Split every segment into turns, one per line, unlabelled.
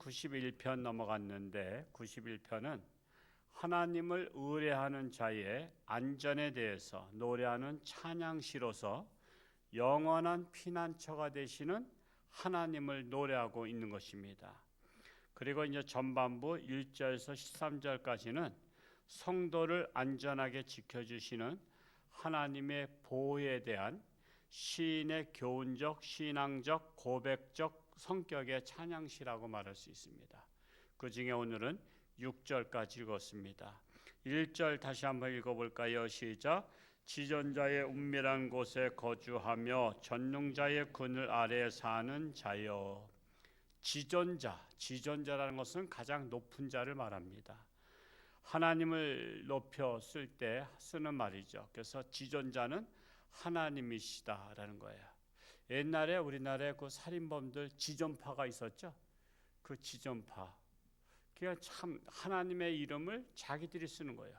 91편 넘어갔는데 91편은 하나님을 의뢰하는 자의 안전에 대해서 노래하는 찬양시로서 영원한 피난처가 되시는 하나님을 노래하고 있는 것입니다. 그리고 이제 전반부 1절에서 13절까지는 성도를 안전하게 지켜주시는 하나님의 보호에 대한 시인의 교훈적, 신앙적, 고백적 성격의 찬양시라고 말할 수 있습니다. 그 중에 오늘은 6절까지 읽었습니다. 1절 다시 한번 읽어볼까요? 시작. 지존자의 은밀한 곳에 거주하며 전능자의 그늘 아래에 사는 자여. 지존자라는 것은 가장 높은 자를 말합니다. 하나님을 높여 쓸 때 쓰는 말이죠. 그래서 지존자는 하나님이시다라는 거예요. 옛날에 우리나라에 그 살인범들 지존파가 있었죠. 그 지존파. 그냥 참 하나님의 이름을 자기들이 쓰는 거예요.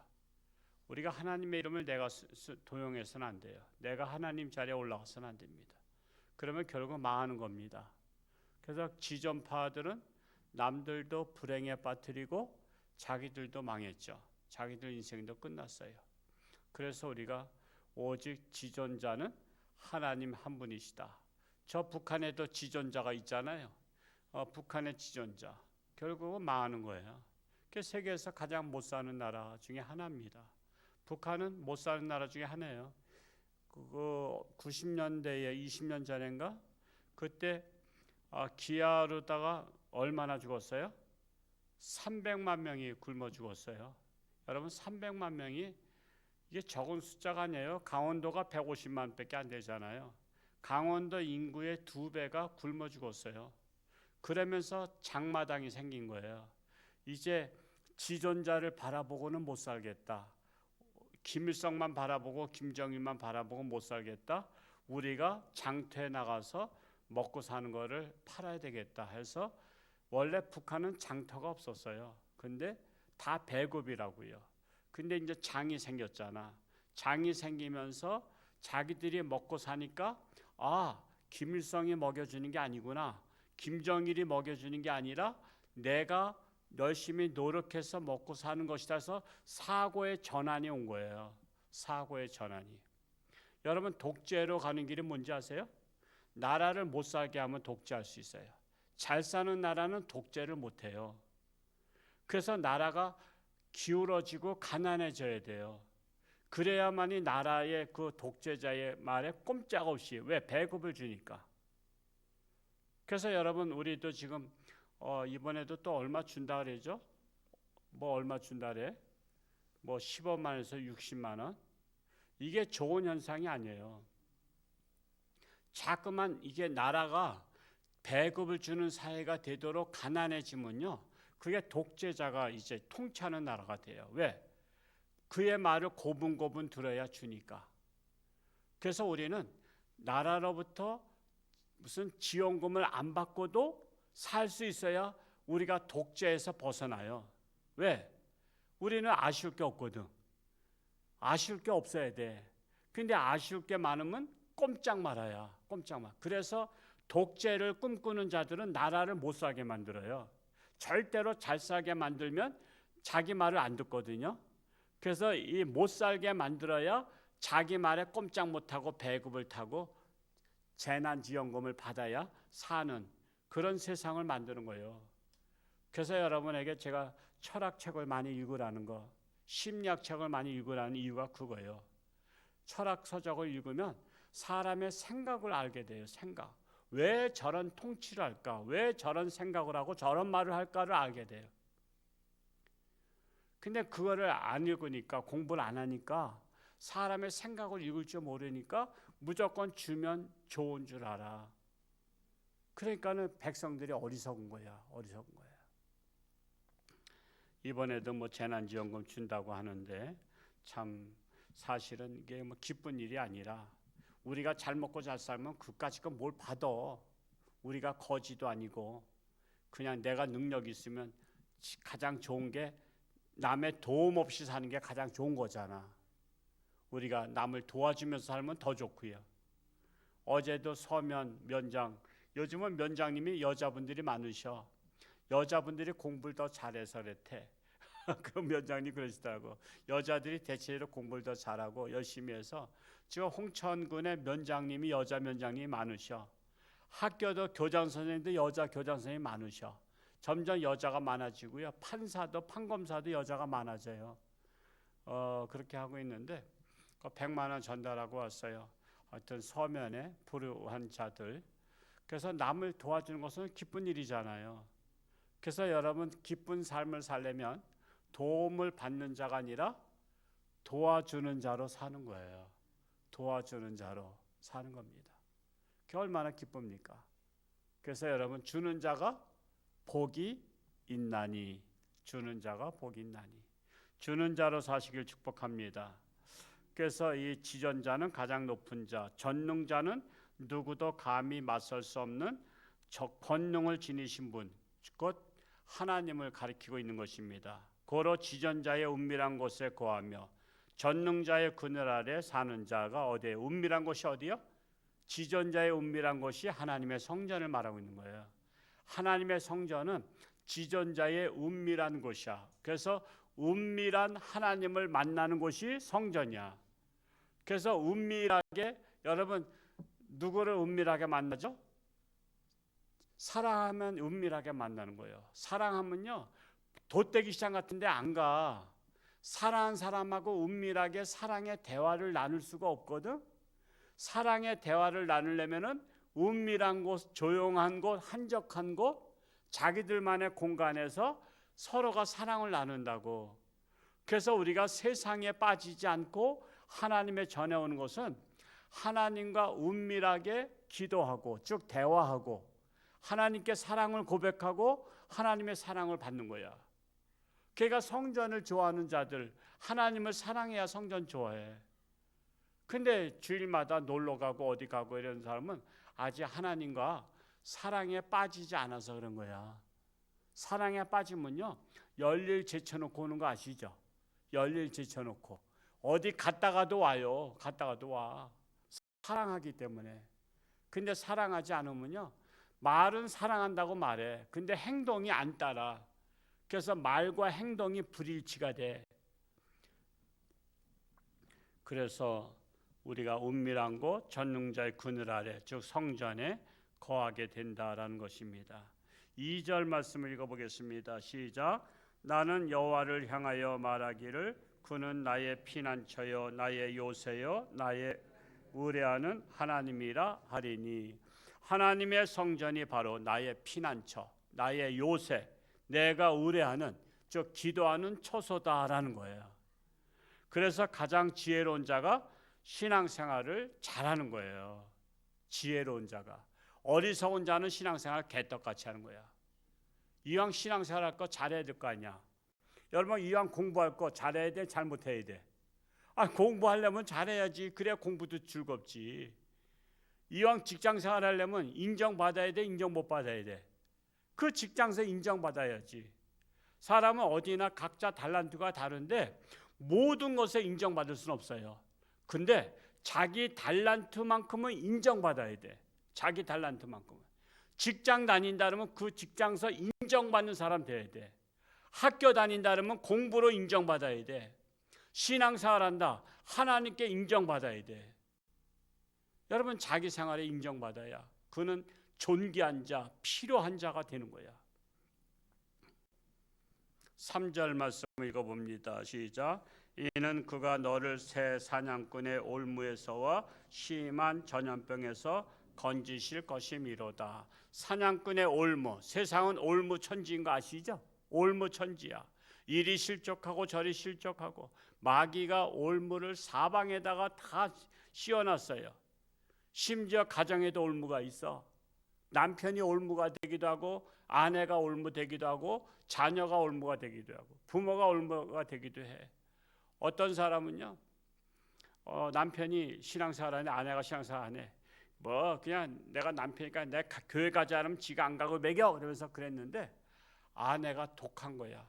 우리가 하나님의 이름을 내가 도용해서는 안 돼요. 내가 하나님 자리에 올라가서는 안 됩니다. 그러면 결국 망하는 겁니다. 그래서 지존파들은 남들도 불행에 빠뜨리고 자기들도 망했죠. 자기들 인생도 끝났어요. 그래서 우리가 오직 지존자는 하나님 한 분이시다. 저 북한에도 지존자가 있잖아요. 북한의 지존자. 결국은 망하는 거예요. 그 세계에서 가장 못 사는 나라 중에 하나입니다. 북한은 못 사는 나라 중에 하나예요. 그거 90년대에 20년 전인가 그때 기아로다가 얼마나 죽었어요? 300만 명이 굶어 죽었어요. 여러분 300만 명이 이게 적은 숫자가 아니에요. 강원도가 150만 밖에 안 되잖아요. 강원도 인구의 2배가 굶어 죽었어요. 그러면서 장마당이 생긴 거예요. 이제 지존자를 바라보고는 못 살겠다. 김일성만 바라보고 김정일만 바라보고 못 살겠다. 우리가 장터에 나가서 먹고 사는 거를 팔아야 되겠다 해서 원래 북한은 장터가 없었어요. 근데 다 배급이라고요. 근데 이제 장이 생겼잖아. 장이 생기면서 자기들이 먹고 사니까 김일성이 먹여주는 게 아니구나. 김정일이 먹여주는 게 아니라 내가 열심히 노력해서 먹고 사는 것이다 해서 사고의 전환이 온 거예요. 사고의 전환이. 여러분 독재로 가는 길이 뭔지 아세요? 나라를 못 살게 하면 독재할 수 있어요. 잘 사는 나라는 독재를 못 해요. 그래서 나라가 기울어지고 가난해져야 돼요. 그래야만이 나라의 그 독재자의 말에 꼼짝없이 왜 배급을 주니까. 그래서 여러분 우리도 지금 이번에도 또 얼마 준다 그러죠? 뭐 얼마 준다 그래? 뭐 15만 원에서 60만 원. 이게 좋은 현상이 아니에요. 자꾸만 이게 나라가 배급을 주는 사회가 되도록 가난해지면요. 그게 독재자가 이제 통치하는 나라가 돼요. 왜? 그의 말을 고분고분 들어야 주니까. 그래서 우리는 나라로부터 무슨 지원금을 안 받고도 살 수 있어야 우리가 독재에서 벗어나요. 왜? 우리는 아쉬울 게 없거든. 아쉬울 게 없어야 돼. 근데 아쉬울 게 많으면 꼼짝 말아야. 꼼짝 말. 그래서 독재를 꿈꾸는 자들은 나라를 못 살게 만들어요. 절대로 잘 살게 만들면 자기 말을 안 듣거든요. 그래서 이 못 살게 만들어야 자기 말에 꼼짝 못하고 배급을 타고 재난지원금을 받아야 사는 그런 세상을 만드는 거예요. 그래서 여러분에게 제가 철학책을 많이 읽으라는 거, 심리학책을 많이 읽으라는 이유가 그거예요. 철학 서적을 읽으면 사람의 생각을 알게 돼요. 생각. 왜 저런 통치를 할까? 왜 저런 생각을 하고 저런 말을 할까를 알게 돼요. 근데 그거를 안 읽으니까, 공부를 안 하니까 사람의 생각을 읽을 줄 모르니까 무조건 주면 좋은 줄 알아. 그러니까는 백성들이 어리석은 거야. 어리석은 거야. 이번에도 뭐 재난지원금 준다고 하는데 참 사실은 이게 뭐 기쁜 일이 아니라 우리가 잘 먹고 잘 살면 그까짓 건 뭘 받아. 우리가 거지도 아니고 그냥 내가 능력이 있으면 가장 좋은 게 남의 도움 없이 사는 게 가장 좋은 거잖아. 우리가 남을 도와주면서 살면 더 좋고요. 어제도 서면 면장, 요즘은 면장님이 여자분들이 많으셔. 여자분들이 공부를 더 잘해서 그랬대. 그 면장님 그러시더라고. 여자들이 대체로 공부를 더 잘하고 열심히 해서 지금 홍천군의 면장님이 여자 면장님이 많으셔. 학교도 교장 선생님도 여자 교장 선생님이 많으셔. 점점 여자가 많아지고요. 판사도 판검사도 여자가 많아져요. 그렇게 하고 있는데 100만 원 전달하고 왔어요. 하여튼 서면에 불우한 자들. 그래서 남을 도와주는 것은 기쁜 일이잖아요. 그래서 여러분 기쁜 삶을 살려면 도움을 받는 자가 아니라 도와주는 자로 사는 거예요. 도와주는 자로 사는 겁니다. 그게 얼마나 기쁩니까? 그래서 여러분 주는 자가 복이 있나니, 주는 자가 복이 있나니, 주는 자로 사시길 축복합니다. 그래서 이 지존자는 가장 높은 자, 전능자는 누구도 감히 맞설 수 없는 권능을 지니신 분, 곧 하나님을 가리키고 있는 것입니다. 고로 지존자의 은밀한 곳에 거하며 전능자의 그늘 아래 사는 자가 어디에? 은밀한 곳이 어디요? 지존자의 은밀한 곳이 하나님의 성전을 말하고 있는 거예요. 하나님의 성전은 지존자의 은밀한 곳이야. 그래서 은밀한 하나님을 만나는 곳이 성전이야. 그래서 은밀하게, 여러분 누구를 은밀하게 만나죠? 사랑하면 은밀하게 만나는 거예요. 사랑하면요 돗대기 시장 같은 데 안 가. 사랑한 사람하고 은밀하게 사랑의 대화를 나눌 수가 없거든. 사랑의 대화를 나누려면은 은밀한 곳, 조용한 곳, 한적한 곳, 자기들만의 공간에서 서로가 사랑을 나눈다고. 그래서 우리가 세상에 빠지지 않고 하나님의 전해오는 것은 하나님과 은밀하게 기도하고 쭉 대화하고 하나님께 사랑을 고백하고 하나님의 사랑을 받는 거야. 걔가 성전을 좋아하는 자들, 하나님을 사랑해야 성전 좋아해. 근데 주일마다 놀러 가고 어디 가고 이런 사람은 아직 하나님과 사랑에 빠지지 않아서 그런 거야. 사랑에 빠지면요 열일 제쳐놓고 오는 거 아시죠? 열일 제쳐놓고 어디 갔다가도 와요. 갔다가도 와. 사랑하기 때문에. 근데 사랑하지 않으면요 말은 사랑한다고 말해. 근데 행동이 안 따라. 그래서 말과 행동이 불일치가 돼. 그래서 우리가 은밀한 곳, 전능자의 그늘 아래, 즉 성전에 거하게 된다라는 것입니다. 2절 말씀을 읽어보겠습니다. 시작. 나는 여호와를 향하여 말하기를 그는 나의 피난처요 나의 요새요 나의 의뢰하는 하나님이라 하리니. 하나님의 성전이 바로 나의 피난처, 나의 요새, 내가 의뢰하는, 즉 기도하는 처소다라는 거예요. 그래서 가장 지혜로운 자가 신앙생활을 잘하는 거예요. 지혜로운 자가. 어리석은 자는 신앙생활 개떡같이 하는 거야. 이왕 신앙생활 할 거 잘해야 될 거 아니야. 여러분 이왕 공부할 거 잘해야 돼, 잘못해야 돼? 공부하려면 잘해야지. 그래야 공부도 즐겁지. 이왕 직장생활 하려면 인정받아야 돼, 인정 못 받아야 돼? 그 직장에서 인정받아야지. 사람은 어디나 각자 달란트가 다른데 모든 것에 인정받을 수는 없어요. 근데 자기 달란트만큼은 인정받아야 돼. 자기 달란트만큼은. 직장 다닌다 그러면 그 직장에서 인정받는 사람 돼야 돼. 학교 다닌다 그러면 공부로 인정받아야 돼. 신앙생활 한다. 하나님께 인정받아야 돼. 여러분 자기 생활에 인정받아야 그는 존귀한 자, 필요한 자가 되는 거야. 3절 말씀 읽어봅니다. 시작. 이는 그가 너를 새 사냥꾼의 올무에서와 심한 전염병에서 건지실 것이미로다. 사냥꾼의 올무, 세상은 올무 천지인 거 아시죠? 올무 천지야. 이리 실족하고 저리 실족하고 마귀가 올무를 사방에다가 다 씌워놨어요. 심지어 가정에도 올무가 있어. 남편이 올무가 되기도 하고 아내가 올무 되기도 하고 자녀가 올무가 되기도 하고 부모가 올무가 되기도 해. 어떤 사람은요 남편이 신앙생활하네, 아내가 신앙생활하네, 뭐 그냥 내가 남편이니까 내가 교회 가자 하면 지가 안 가고 먹여 그러면서 그랬는데 아내가 독한 거야.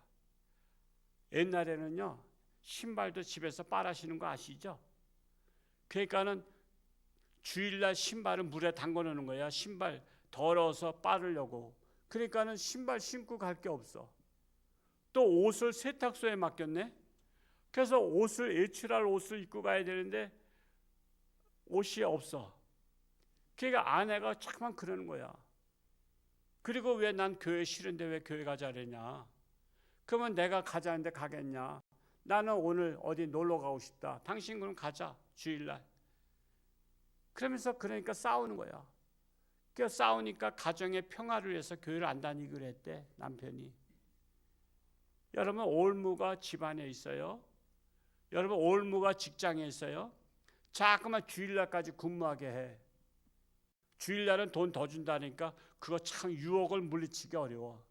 옛날에는요 신발도 집에서 빨아시는 거 아시죠? 그러니까는 주일날 신발을 물에 담궈 놓는 거야. 신발 더러워서 빨으려고. 그러니까는 신발 신고 갈 게 없어. 또 옷을 세탁소에 맡겼네. 그래서 옷을 외출할 옷을 입고 가야 되는데 옷이 없어. 그러니까 아내가 자꾸만 그러는 거야. 그리고 왜 난 교회 싫은데 왜 교회 가자랬냐? 그러면 내가 가자는데 가겠냐? 나는 오늘 어디 놀러 가고 싶다. 당신 그럼 가자. 주일날. 그러면서 그러니까 싸우는 거야. 그 싸우니까 가정의 평화를 위해서 교회를 안 다니기로 했대, 남편이. 여러분, 올무가 집안에 있어요. 여러분, 올무가 직장에 있어요. 자꾸만 주일날까지 근무하게 해. 주일날은 돈 더 준다니까 그거 참 유혹을 물리치기 어려워.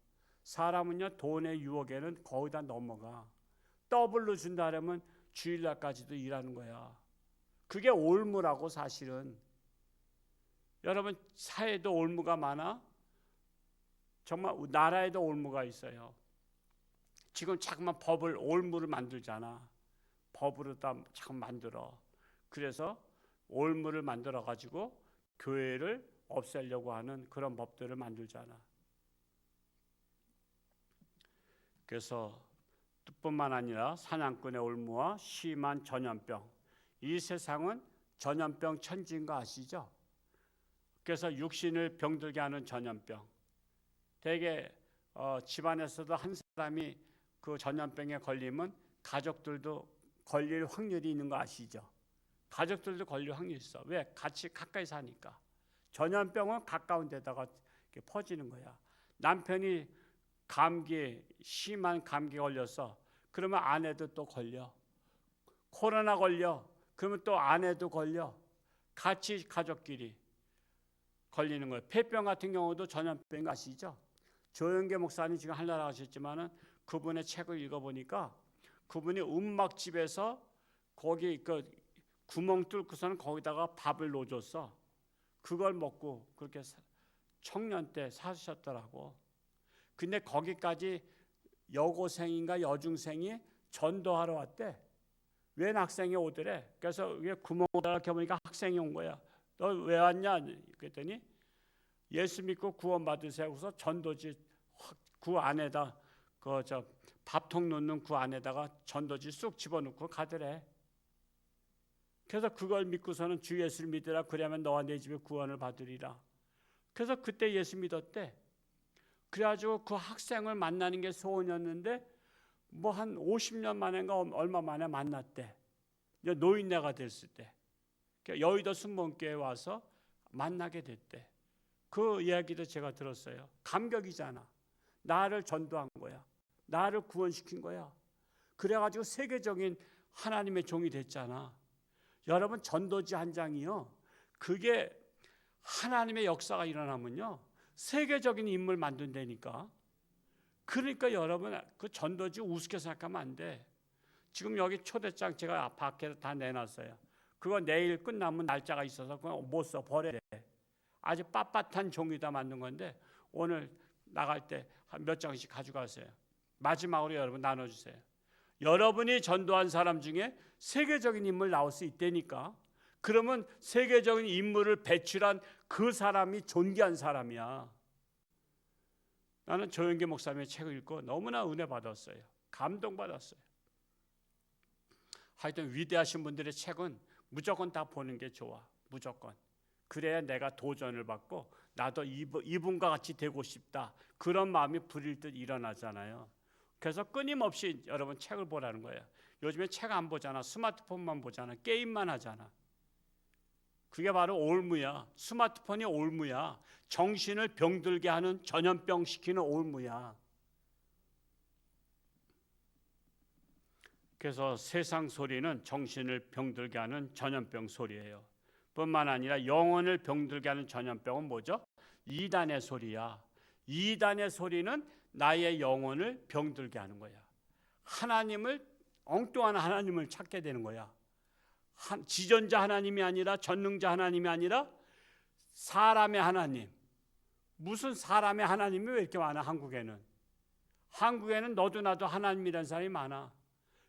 사람은요, 돈의 유혹에는 거의 다 넘어가. 더블로 준다면 주일날까지도 일하는 거야. 그게 올무라고. 사실은 여러분, 사회에도 올무가 많아. 정말 나라에도 올무가 있어요. 지금 자꾸만 법을, 올무를 만들잖아. 법으로 다 자꾸 만들어. 그래서 올무를 만들어 가지고 교회를 없애려고 하는 그런 법들을 만들잖아. 그래서 뿐만 아니라 사냥꾼의 올무와 심한 전염병. 이 세상은 전염병 천지인 거 아시죠? 그래서 육신을 병들게 하는 전염병. 대개 집안에서도 한 사람이 그 전염병에 걸리면 가족들도 걸릴 확률이 있는 거 아시죠? 가족들도 걸릴 확률이 있어. 왜? 같이 가까이 사니까. 전염병은 가까운 데다가 퍼지는 거야. 남편이 심한 감기 걸렸어. 그러면 아내도 또 걸려. 코로나 걸려. 그러면 또 아내도 걸려. 같이 가족끼리 걸리는 거예요. 폐병 같은 경우도 전염병 아시죠? 조영계 목사님 지금 하늘나라 가셨지만은 그분의 책을 읽어보니까 그분이 음막집에서 거기 그 구멍 뚫고서는 거기다가 밥을 넣어줬어. 그걸 먹고 그렇게 청년 때 사셨더라고. 근데 거기까지 여고생인가 여중생이 전도하러 왔대. 웬 학생이 오더래. 그래서 이게 구멍을 이렇게 보니까 학생이 온 거야. 너 왜 왔냐? 그랬더니 예수 믿고 구원 받으세요. 그래서 전도지 그 안에다 밥통 넣는 그 안에다가 전도지 쑥 집어넣고 가더래. 그래서 그걸 믿고서는 주 예수를 믿으라. 그러면 너와 내 집에 구원을 받으리라. 그래서 그때 예수 믿었대. 그래가지고 그 학생을 만나는 게 소원이었는데 뭐 한 50년 만인가 얼마 만에 만났대. 노인네가 됐을 때. 여의도 순복음교회에 와서 만나게 됐대. 그 이야기도 제가 들었어요. 감격이잖아. 나를 전도한 거야. 나를 구원시킨 거야. 그래가지고 세계적인 하나님의 종이 됐잖아. 여러분, 전도지 한 장이요. 그게 하나님의 역사가 일어나면요. 세계적인 인물 만든다니까. 그러니까 여러분, 그 전도지 우습게 생각하면 안 돼. 지금 여기 초대장 제가 밖에서 다 내놨어요. 그거 내일 끝나면 날짜가 있어서 그건 못 써, 버려야 돼. 아주 빳빳한 종이다 만든 건데 오늘 나갈 때 한 몇 장씩 가져가세요. 마지막으로 여러분 나눠주세요. 여러분이 전도한 사람 중에 세계적인 인물 나올 수 있다니까. 그러면 세계적인 인물을 배출한 그 사람이 존귀한 사람이야. 나는 조영계 목사님의 책을 읽고 너무나 은혜 받았어요. 감동받았어요. 하여튼 위대하신 분들의 책은 무조건 다 보는 게 좋아. 무조건. 그래야 내가 도전을 받고 나도 이분과 같이 되고 싶다. 그런 마음이 불일 듯 일어나잖아요. 그래서 끊임없이 여러분 책을 보라는 거예요. 요즘에 책 안 보잖아. 스마트폰만 보잖아. 게임만 하잖아. 그게 바로 올무야. 스마트폰이 올무야. 정신을 병들게 하는 전염병 시키는 올무야. 그래서 세상 소리는 정신을 병들게 하는 전염병 소리예요. 뿐만 아니라 영혼을 병들게 하는 전염병은 뭐죠? 이단의 소리야. 이단의 소리는 나의 영혼을 병들게 하는 거야. 엉뚱한 하나님을 찾게 되는 거야. 지존자 하나님이 아니라 전능자 하나님이 아니라 사람의 하나님. 무슨 사람의 하나님이 왜 이렇게 많아? 한국에는 너도 나도 하나님이라는 사람이 많아.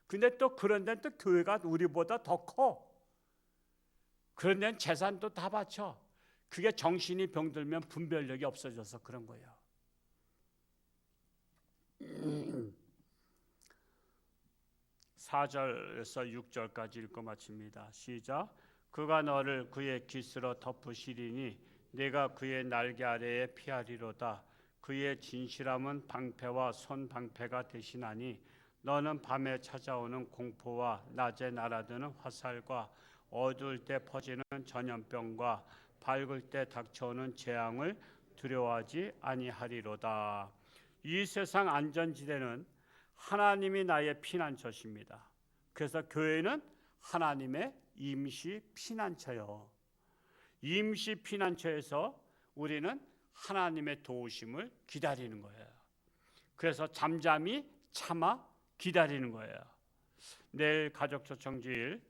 근데 또 그런 데는 또 교회가 우리보다 더 커. 그런 데는 재산도 다 바쳐. 그게 정신이 병들면 분별력이 없어져서 그런 거예요. 4절에서 6절까지 읽고 마칩니다. 시작. 그가 너를 그의 깃으로 덮으시리니 네가 그의 날개 아래에 피하리로다. 그의 진실함은 방패와 손방패가 되시나니 너는 밤에 찾아오는 공포와 낮에 날아드는 화살과 어두울 때 퍼지는 전염병과 밝을 때 닥쳐오는 재앙을 두려워하지 아니하리로다. 이 세상 안전지대는 하나님이 나의 피난처십니다. 그래서 교회는 하나님의 임시 피난처요. 임시 피난처에서 우리는 하나님의 도우심을 기다리는 거예요. 그래서 잠잠히 참아 기다리는 거예요. 내일 가족 초청주일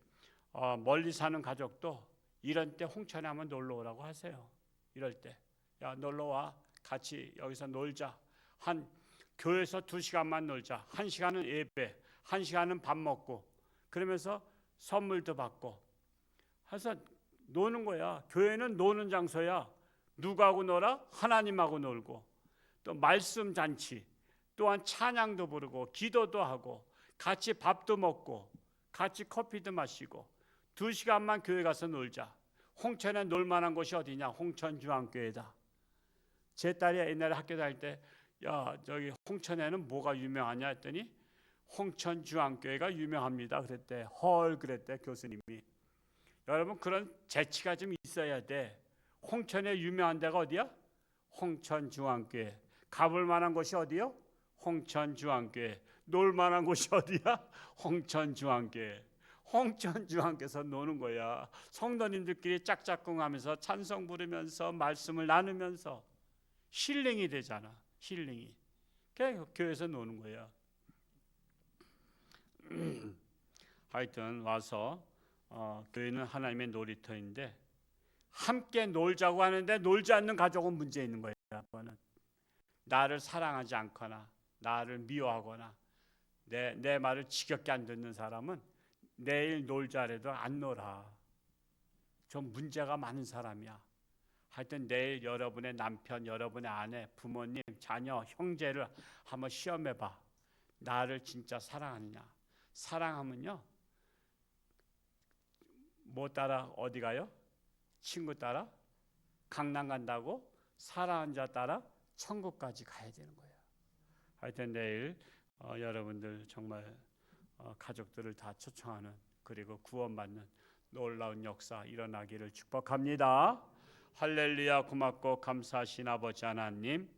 멀리 사는 가족도 이런 때 홍천에 한번 놀러 오라고 하세요. 이럴 때 야 놀러 와, 같이 여기서 놀자. 한 교회에서 2시간만 놀자. 1시간은 예배, 1시간은 밥 먹고 그러면서 선물도 받고 해서 노는 거야. 교회는 노는 장소야. 누구하고 놀아? 하나님하고 놀고 또 말씀 잔치, 또한 찬양도 부르고 기도도 하고 같이 밥도 먹고 같이 커피도 마시고 2시간만 교회 가서 놀자. 홍천에 놀만한 곳이 어디냐? 홍천중앙교회다. 제 딸이 옛날에 학교 다닐 때 야 저기 홍천에는 뭐가 유명하냐 했더니 홍천중앙교회가 유명합니다 그랬대. 헐 그랬대 교수님이. 여러분 그런 재치가 좀 있어야 돼. 홍천에 유명한 데가 어디야? 홍천중앙교회. 가볼 만한 곳이 어디요? 홍천중앙교회. 놀 만한 곳이 어디야? 홍천중앙교회. 홍천중앙교회에서 노는 거야. 성도님들끼리 짝짝꿍하면서 찬송 부르면서 말씀을 나누면서 힐링이 되잖아. 힐링이. 그냥 교회에서 노는 거야. 하여튼 와서 교회는 하나님의 놀이터인데 함께 놀자고 하는데 놀지 않는 가족은 문제 있는 거예요. 나를 사랑하지 않거나 나를 미워하거나 내 말을 지겹게 안 듣는 사람은 내일 놀자 해도 안 놀아. 좀 문제가 많은 사람이야. 하여튼 내일 여러분의 남편, 여러분의 아내, 부모님, 자녀, 형제를 한번 시험해봐. 나를 진짜 사랑하느냐. 사랑하면요 뭐 따라 어디 가요? 친구 따라 강남 간다고 사랑하는 자 따라 천국까지 가야 되는 거예요. 하여튼 내일 여러분들 정말 가족들을 다 초청하는 그리고 구원받는 놀라운 역사 일어나기를 축복합니다. 할렐루야. 고맙고 감사하신 아버지 하나님,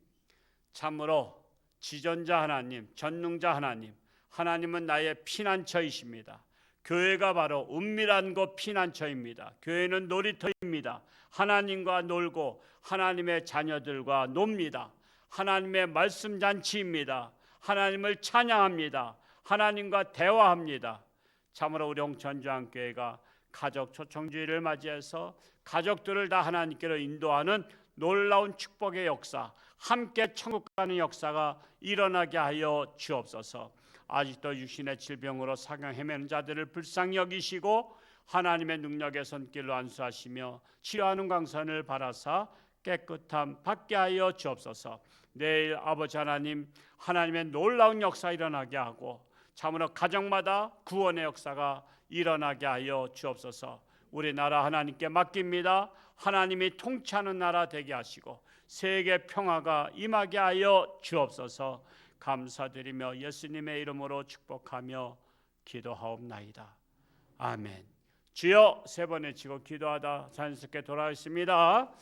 참으로 지존자 하나님, 전능자 하나님, 하나님은 나의 피난처이십니다. 교회가 바로 은밀한 곳 피난처입니다. 교회는 놀이터입니다. 하나님과 놀고 하나님의 자녀들과 놉니다. 하나님의 말씀 잔치입니다. 하나님을 찬양합니다. 하나님과 대화합니다. 참으로 우리 홍천중앙교회가 가족 초청주의를 맞이해서 가족들을 다 하나님께로 인도하는 놀라운 축복의 역사, 함께 천국 가는 역사가 일어나게 하여 주옵소서. 아직도 육신의 질병으로 사경 헤매는 자들을 불쌍히 여기시고 하나님의 능력의 손길로 안수하시며 치료하는 광선을 바라사 깨끗함 받게 하여 주옵소서. 내일 아버지 하나님, 하나님의 놀라운 역사 일어나게 하고 참으로 가정마다 구원의 역사가 일어나게 하여 주옵소서. 우리나라 하나님께 맡깁니다. 하나님이 통치하는 나라 되게 하시고 세계 평화가 임하게 하여 주옵소서. 감사드리며 예수님의 이름으로 축복하며 기도하옵나이다. 아멘. 주여 세 번 외치고 기도하다 자연스럽게 돌아오십니다.